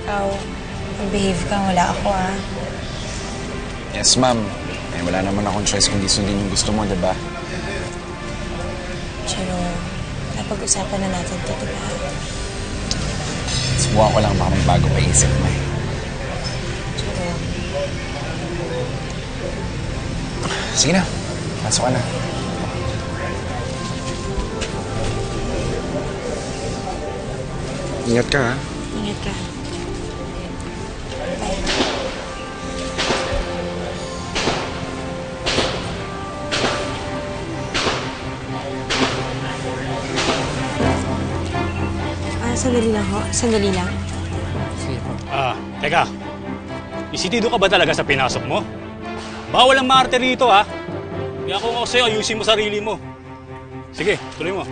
Ikaw, mag-behave ka. Wala ako, ah. Yes, ma'am. Eh, wala naman akong choice kundi sundin yung gusto mo, diba? Pero, napag-usapan na natin ito, diba? Subukan ko lang baka may bago pa isip mo eh. Pero, sige na. Pasok ka na. Ingat ka, ha? ingat ka. Bye. Sandali lang ho. Sandali lang. Sige po. Teka. Isitido ka ba talaga sa pinasok mo? Bawal ang maarte rito, ha? Kaya kung ako sa'yo, ayusin mo sarili mo. Sige, tuloy mo.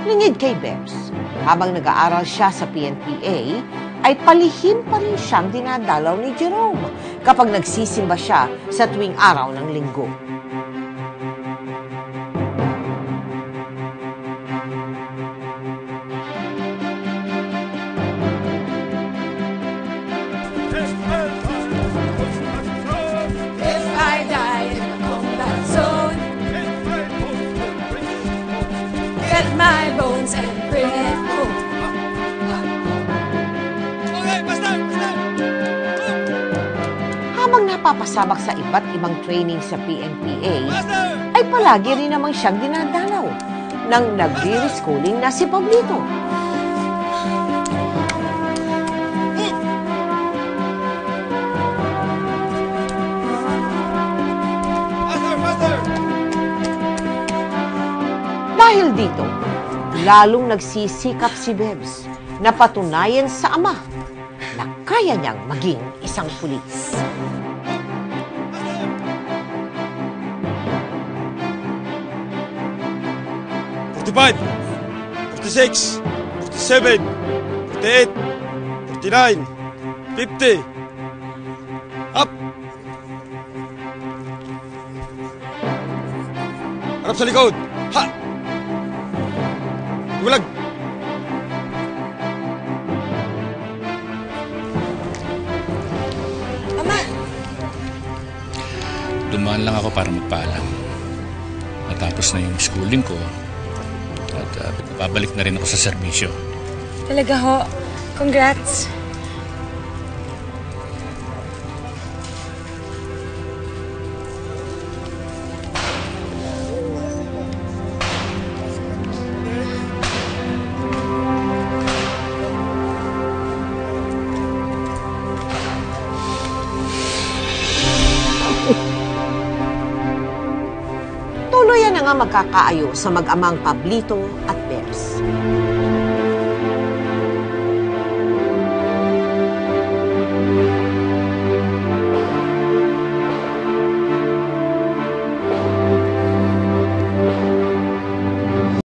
Lingid kay Bebs, habang nag-aaral siya sa PNPA, ay palihim pa rin siyang dinadalaw ni Jerome kapag nagsisimba siya sa tuwing araw ng linggo. If I die in a combat zone, get my bones and bring it home. Habang napapasabak sa iba't ibang training sa PNPA, ay palagi rin naman siyang dinadalaw ng nagre-reschooling na si Pablito. Dahil dito, lalong nagsisikap si Bebs na patunayan sa ama na kaya niyang maging isang pulis. $45, $46, $47, $48, $49, $50. Up! Harap sa likod. Ha! Gulag! Mama! Dumaan lang ako para magpaalam. Natapos na yung schooling ko at babalik na rin ako sa serbisyo. Talaga ho. Congrats. Tuluyan na nga magkakaayo sa mag-amang Pablito at Bebs.